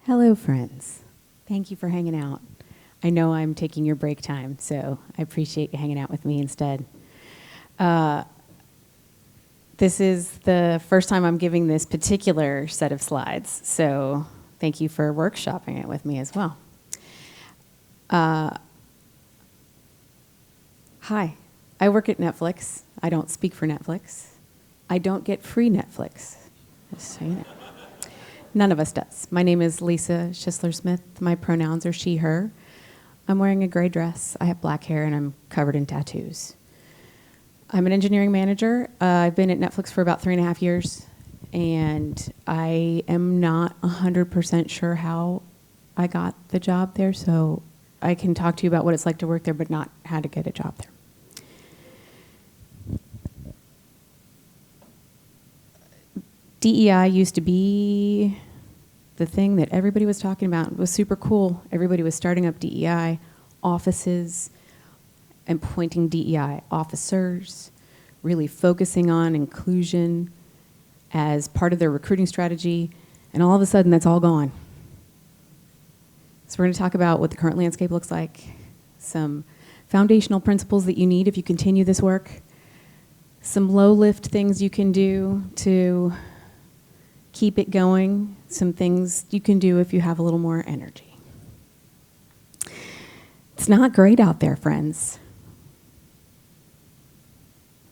Hello, friends. Thank you for hanging out. I know I'm taking your break time, so I appreciate you hanging out with me instead. This is the first time I'm giving this particular set of slides, so thank you for workshopping it with me as well. Hi, I work at Netflix. I don't speak for Netflix. I don't get free Netflix, just so you know. None of us does. My name is Lisa Shissler Smith. My pronouns are she, her. I'm wearing a gray dress. I have black hair, and I'm covered in tattoos. I'm an engineering manager. I've been at Netflix for about 3.5 years, and I am not 100% sure how I got the job there, so I can talk to you about what it's like to work there, but not how to get a job there. DEI used to be the thing that everybody was talking about. It was super cool. Everybody was starting up DEI offices and appointing DEI officers, really focusing on inclusion as part of their recruiting strategy, and all of a sudden that's all gone. So we're going to talk about what the current landscape looks like, some foundational principles that you need if you continue this work, some low-lift things you can do to keep it going, some things you can do if you have a little more energy. It's not great out there, friends.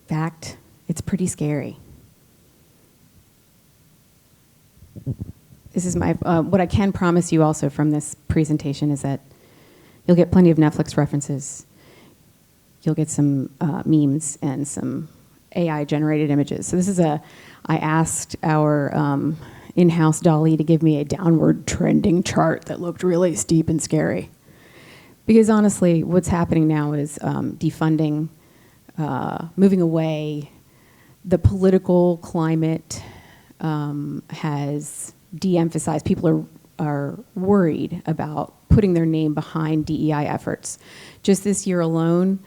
In fact, it's pretty scary. This is my, what I can promise you also from this presentation is that you'll get plenty of Netflix references. You'll get some memes and some AI-generated images. So this is I asked our in-house Dolly to give me a downward trending chart that looked really steep and scary. Because honestly, what's happening now is defunding, moving away. The political climate has de-emphasized. People are worried about putting their name behind DEI efforts. Just this year alone,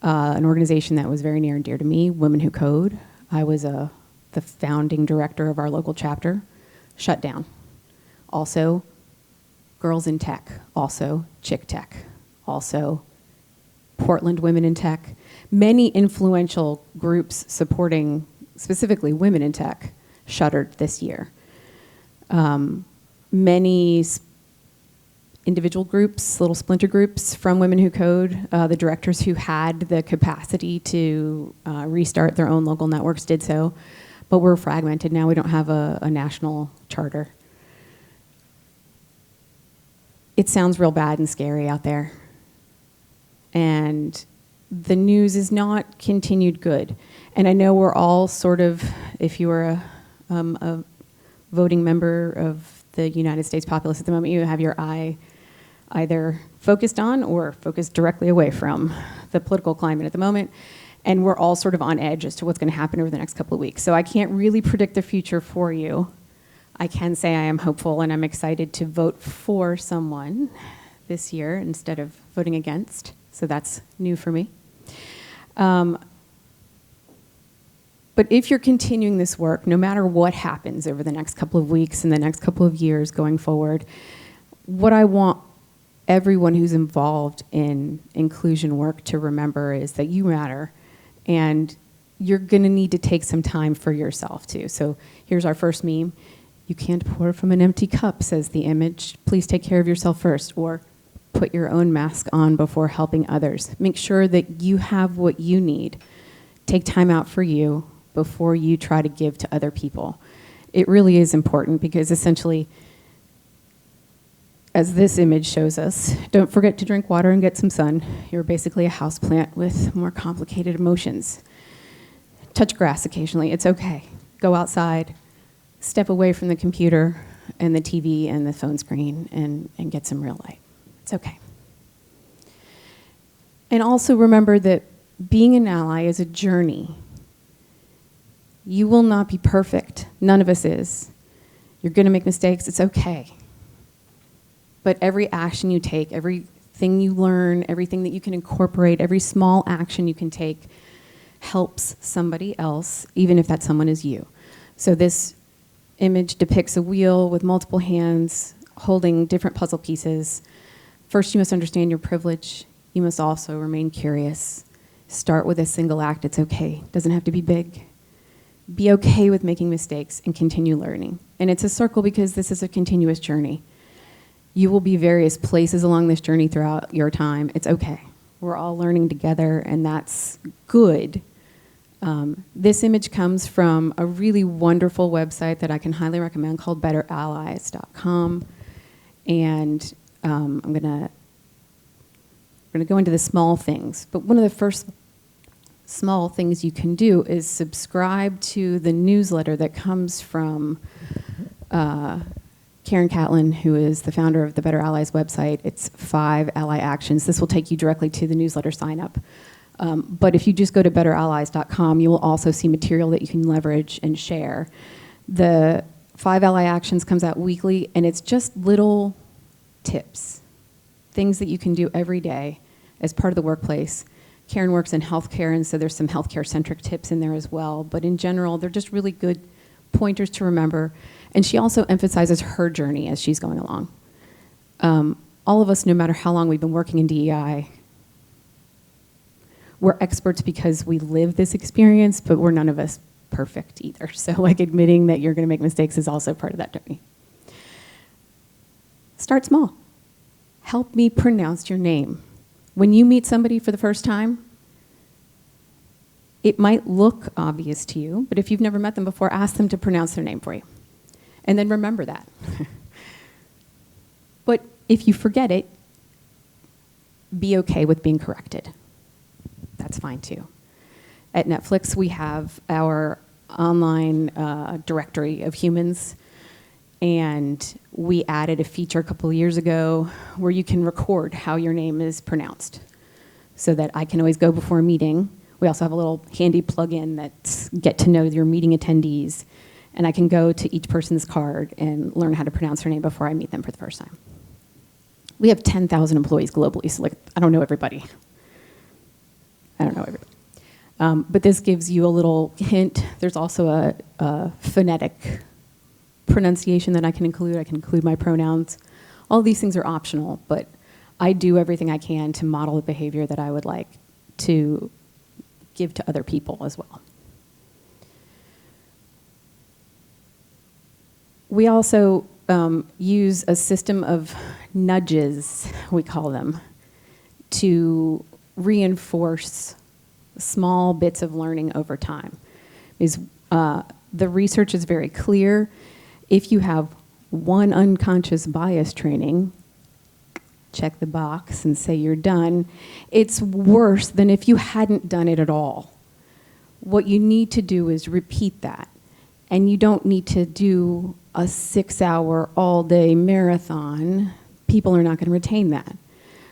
an organization that was very near and dear to me, Women Who Code, I was the founding director of our local chapter, shut down. Also, Girls in Tech, also Chick Tech, also Portland Women in Tech. Many influential groups supporting specifically women in tech shuttered this year. Many individual groups, little splinter groups from Women Who Code, the directors who had the capacity to restart their own local networks did so, but we're fragmented now. We don't have a national charter. It sounds real bad and scary out there. And the news is not continued good. And I know we're all sort of, if you are a voting member of the United States populace at the moment, you have your eye either focused on or focused directly away from the political climate at the moment. And we're all sort of on edge as to what's going to happen over the next couple of weeks. So I can't really predict the future for you. I can say I am hopeful and I'm excited to vote for someone this year instead of voting against. So that's new for me. But if you're continuing this work, no matter what happens over the next couple of weeks and the next couple of years going forward, what I want everyone who's involved in inclusion work to remember is that you matter, and you're going to need to take some time for yourself too. So here's our first meme. You can't pour from an empty cup, says the image. Please take care of yourself first, or put your own mask on before helping others. Make sure that you have what you need. Take time out for you before you try to give to other people. It really is important because essentially, as this image shows us, don't forget to drink water and get some sun. You're basically a houseplant with more complicated emotions. Touch grass occasionally, it's okay. Go outside, step away from the computer and the TV and the phone screen and get some real light. It's okay. And also remember that being an ally is a journey. You will not be perfect. None of us is. You're going to make mistakes. It's okay. But every action you take, everything you learn, everything that you can incorporate, every small action you can take helps somebody else, even if that someone is you. So this image depicts a wheel with multiple hands holding different puzzle pieces. First, you must understand your privilege. You must also remain curious. Start with a single act. It's okay. It doesn't have to be big. Be okay with making mistakes and continue learning. And it's a circle because this is a continuous journey. You will be various places along this journey throughout your time. It's okay. We're all learning together, and that's good. This image comes from a really wonderful website that I can highly recommend called betterallies.com. And I'm going to go into the small things. But one of the first small things you can do is subscribe to the newsletter that comes from Karen Catlin, who is the founder of the Better Allies website. It's 5 ally actions. This will take you directly to the newsletter sign up. But if you just go to betterallies.com, you will also see material that you can leverage and share. The 5 ally actions comes out weekly, and it's just little tips, things that you can do every day as part of the workplace. Karen works in healthcare, and so there's some healthcare-centric tips in there as well. But in general, they're just really good pointers to remember. And she also emphasizes her journey as she's going along. All of us, no matter how long we've been working in DEI, we're experts because we live this experience, but we're none of us perfect either. So like admitting that you're going to make mistakes is also part of that journey. Start small. Help me pronounce your name. When you meet somebody for the first time, it might look obvious to you, but if you've never met them before, ask them to pronounce their name for you. And then remember that. But if you forget it, be okay with being corrected. That's fine too. At Netflix, we have our online directory of humans, and we added a feature a couple of years ago where you can record how your name is pronounced so that I can always go before a meeting. We also have a little handy plug-in that's get to know your meeting attendees, and I can go to each person's card and learn how to pronounce their name before I meet them for the first time. We have 10,000 employees globally, so I don't know everybody. But this gives you a little hint. There's also a phonetic pronunciation that I can include. I can include my pronouns. All these things are optional, but I do everything I can to model the behavior that I would like to give to other people as well. We also use a system of nudges, we call them, to reinforce small bits of learning over time. The research is very clear. If you have one unconscious bias training, check the box and say you're done, it's worse than if you hadn't done it at all. What you need to do is repeat that. And you don't need to do a 6-hour all-day marathon. People are not going to retain that.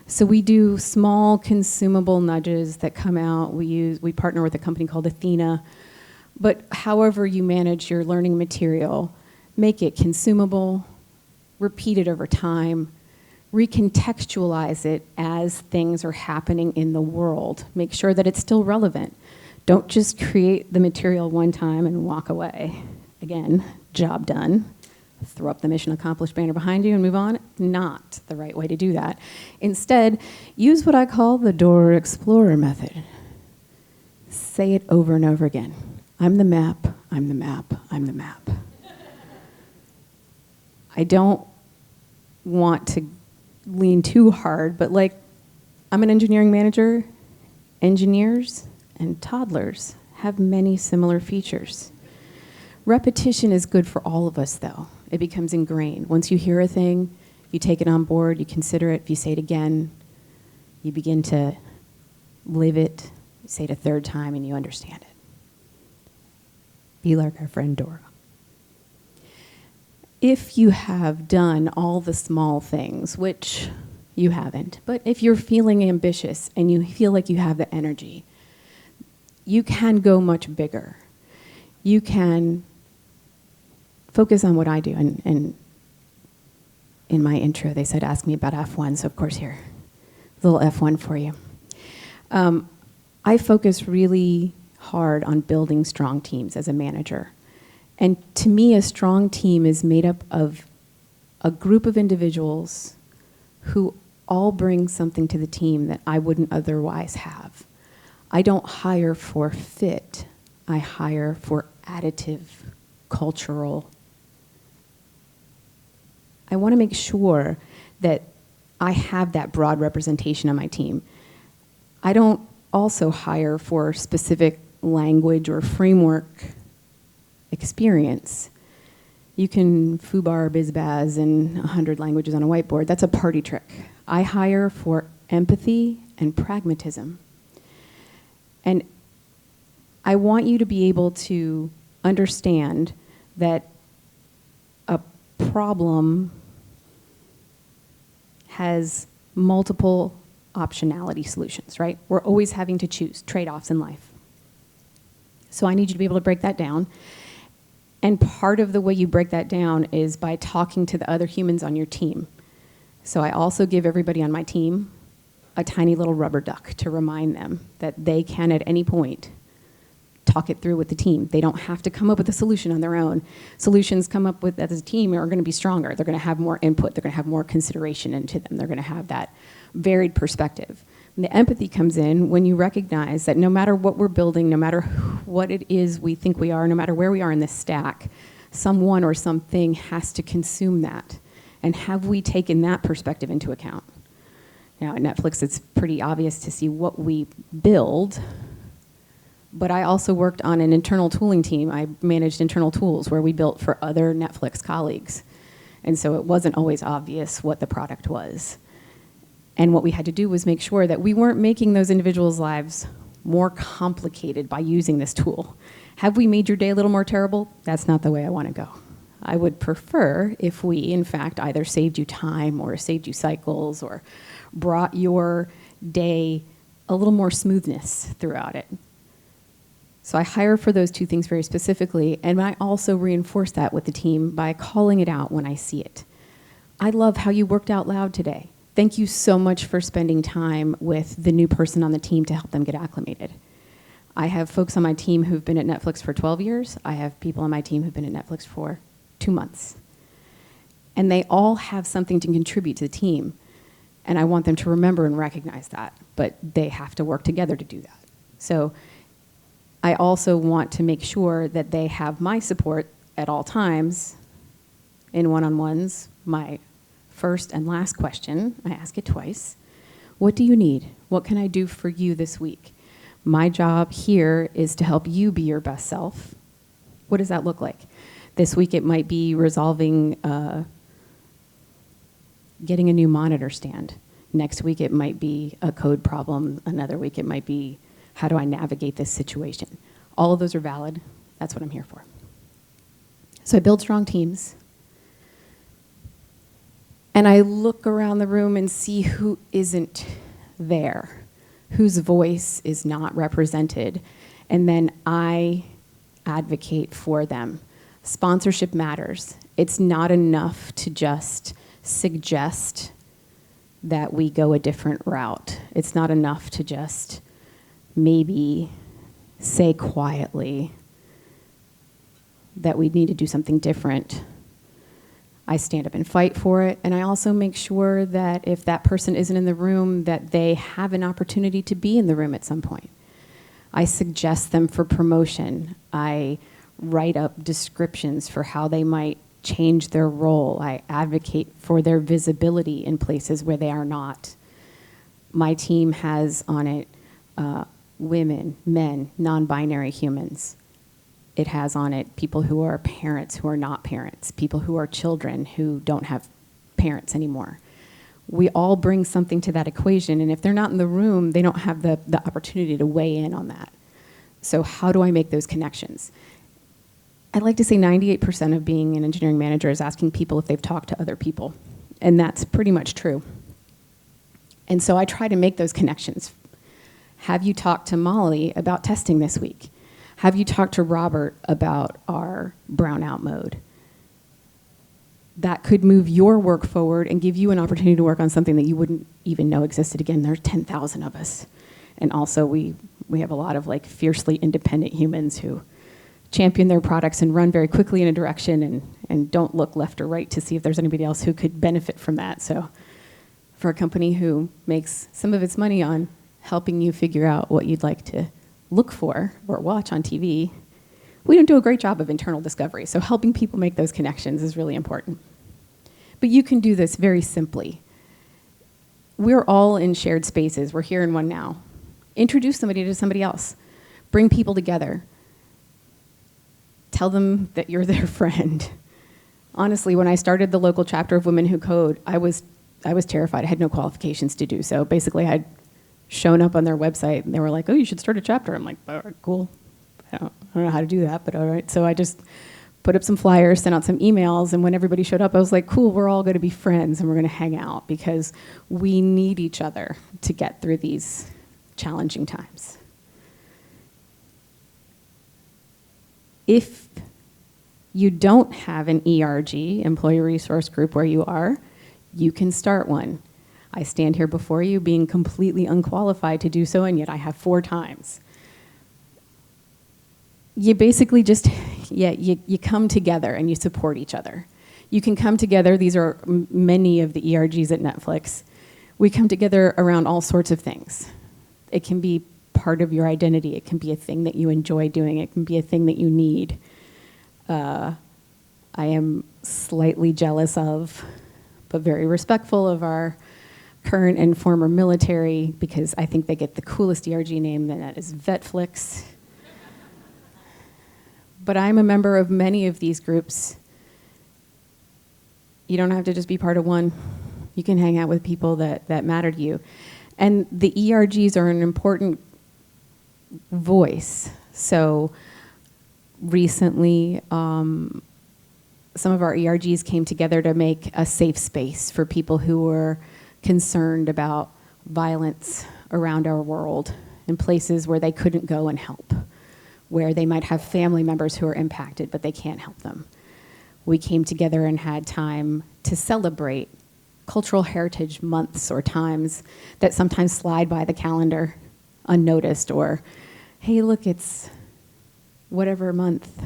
So we do small consumable nudges that come out. We partner with a company called Athena. But however you manage your learning material, make it consumable, repeat it over time, recontextualize it as things are happening in the world. Make sure that it's still relevant. Don't just create the material one time and walk away. Again, job done. Throw up the mission accomplished banner behind you and move on. Not the right way to do that. Instead, use what I call the Door Explorer method. Say it over and over again. I'm the map, I'm the map, I'm the map. I don't want to lean too hard, but I'm an engineering manager. Engineers and toddlers have many similar features. Repetition is good for all of us, though. It becomes ingrained. Once you hear a thing, you take it on board, you consider it. If you say it again, you begin to live it. You say it a third time, and you understand it. Be like our friend Dora. If you have done all the small things, which you haven't, but if you're feeling ambitious and you feel like you have the energy, you can go much bigger. You can focus on what I do. And in my intro, they said, ask me about F1, so of course here, a little F1 for you. I focus really hard on building strong teams as a manager. And to me, a strong team is made up of a group of individuals who all bring something to the team that I wouldn't otherwise have. I don't hire for fit. I hire for additive, cultural. I want to make sure that I have that broad representation on my team. I don't also hire for specific language or framework experience. You can foobar, bizbaz in 100 languages on a whiteboard. That's a party trick. I hire for empathy and pragmatism. And I want you to be able to understand that a problem has multiple optionality solutions, right? We're always having to choose trade-offs in life. So I need you to be able to break that down. And part of the way you break that down is by talking to the other humans on your team. So I also give everybody on my team a tiny little rubber duck to remind them that they can at any point talk it through with the team. They don't have to come up with a solution on their own. Solutions come up with as a team are going to be stronger. They're going to have more input. They're going to have more consideration into them. They're going to have that varied perspective. And the empathy comes in when you recognize that no matter what we're building, no matter what it is we think we are, no matter where we are in this stack, someone or something has to consume that. And have we taken that perspective into account? Now, at Netflix, it's pretty obvious to see what we build. But I also worked on an internal tooling team. I managed internal tools where we built for other Netflix colleagues. And so it wasn't always obvious what the product was. And what we had to do was make sure that we weren't making those individuals' lives more complicated by using this tool. Have we made your day a little more terrible? That's not the way I want to go. I would prefer if we, in fact, either saved you time or saved you cycles or brought your day a little more smoothness throughout it. So I hire for those two things very specifically, and I also reinforce that with the team by calling it out when I see it. I love how you worked out loud today. Thank you so much for spending time with the new person on the team to help them get acclimated. I have folks on my team who've been at Netflix for 12 years. I have people on my team who've been at Netflix for 2 months. And they all have something to contribute to the team. And I want them to remember and recognize that. But they have to work together to do that. So I also want to make sure that they have my support at all times in one-on-ones. My first and last question, I ask it twice. What do you need? What can I do for you this week? My job here is to help you be your best self. What does that look like? This week it might be resolving, getting a new monitor stand. Next week it might be a code problem. Another week it might be, how do I navigate this situation? All of those are valid. That's what I'm here for. So I build strong teams. And I look around the room and see who isn't there, whose voice is not represented, and then I advocate for them. Sponsorship matters. It's not enough to just suggest that we go a different route. It's not enough to just maybe say quietly that we need to do something different. I stand up and fight for it, and I also make sure that if that person isn't in the room, that they have an opportunity to be in the room at some point. I suggest them for promotion. I write up descriptions for how they might change their role. I advocate for their visibility in places where they are not. My team has on it women, men, non-binary humans. It has on it people who are parents who are not parents, people who are children who don't have parents anymore. We all bring something to that equation, and if they're not in the room, they don't have the opportunity to weigh in on that. So how do I make those connections? I'd like to say 98% of being an engineering manager is asking people if they've talked to other people, and that's pretty much true. And so I try to make those connections. Have you talked to Molly about testing this week? Have you talked to Robert about our brownout mode? That could move your work forward and give you an opportunity to work on something that you wouldn't even know existed. Again, there's 10,000 of us. And also we have a lot of like fiercely independent humans who champion their products and run very quickly in a direction and don't look left or right to see if there's anybody else who could benefit from that. So for a company who makes some of its money on helping you figure out what you'd like to look for or watch on TV, we don't do a great job of internal discovery. So helping people make those connections is really important. But you can do this very simply. We're all in shared spaces. We're here in one now. Introduce somebody to somebody else. Bring people together. Tell them that you're their friend. Honestly, when I started the local chapter of Women Who Code, I was terrified. I had no qualifications to do so. Basically, I'd shown up on their website, and they were like, oh, you should start a chapter. I'm like, all right, cool. I don't know how to do that, but all right. So I just put up some flyers, sent out some emails, and when everybody showed up, I was like, cool, we're all going to be friends, and we're going to hang out, because we need each other to get through these challenging times. If you don't have an ERG, Employee Resource Group, where you are, you can start one. I stand here before you being completely unqualified to do so, and yet I have 4 times. You basically just, you come together and you support each other. You can come together, these are many of the ERGs at Netflix. We come together around all sorts of things. It can be part of your identity. It can be a thing that you enjoy doing. It can be a thing that you need. I am slightly jealous of, but very respectful of our current and former military, because I think they get the coolest ERG name, and that is Vetflix. But I'm a member of many of these groups. You don't have to just be part of one. You can hang out with people that matter to you. And the ERGs are an important voice. So recently, some of our ERGs came together to make a safe space for people who were concerned about violence around our world in places where they couldn't go and help, where they might have family members who are impacted, but they can't help them. We came together and had time to celebrate cultural heritage months or times that sometimes slide by the calendar unnoticed, or, hey, look, it's whatever month,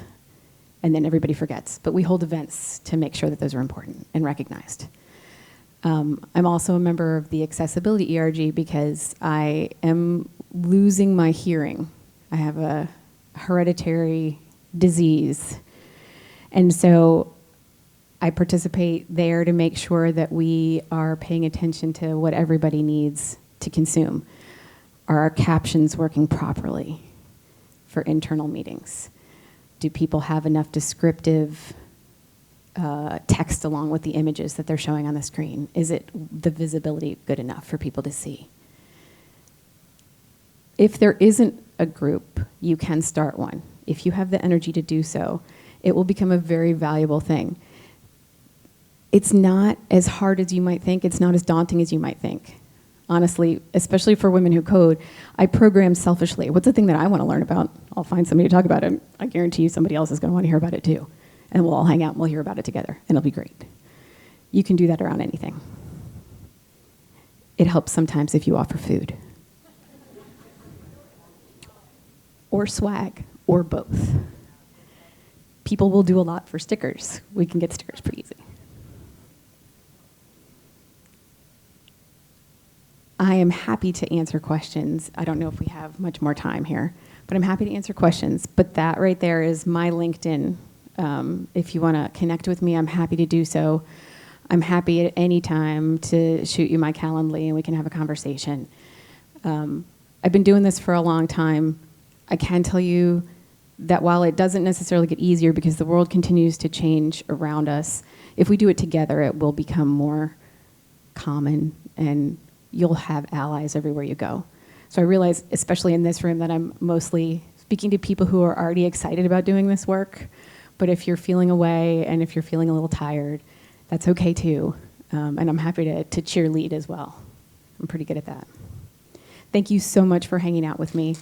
and then everybody forgets. But we hold events to make sure that those are important and recognized. I'm also a member of the Accessibility ERG because I am losing my hearing. I have a hereditary disease. And so I participate there to make sure that we are paying attention to what everybody needs to consume. Are our captions working properly for internal meetings? Do people have enough descriptive text along with the images that they're showing on the screen? Is it the visibility good enough for people to see? If there isn't a group, you can start one. If you have the energy to do so, it will become a very valuable thing. It's not as hard as you might think. It's not as daunting as you might think. Honestly, especially for Women Who Code, I program selfishly. What's the thing that I want to learn about? I'll find somebody to talk about it. I guarantee you somebody else is going to want to hear about it too. And we'll all hang out and we'll hear about it together, and it'll be great. You can do that around anything. It helps sometimes if you offer food. Or swag, or both. People will do a lot for stickers. We can get stickers pretty easy. I am happy to answer questions. I don't know if we have much more time here, but I'm happy to answer questions. But that right there is my LinkedIn. If you want to connect with me, I'm happy to do so. I'm happy at any time to shoot you my Calendly and we can have a conversation. I've been doing this for a long time. I can tell you that while it doesn't necessarily get easier because the world continues to change around us, if we do it together, it will become more common and you'll have allies everywhere you go. So I realize, especially in this room, that I'm mostly speaking to people who are already excited about doing this work. But if you're feeling away and if you're feeling a little tired, that's okay too. And I'm happy to cheerlead as well. I'm pretty good at that. Thank you so much for hanging out with me.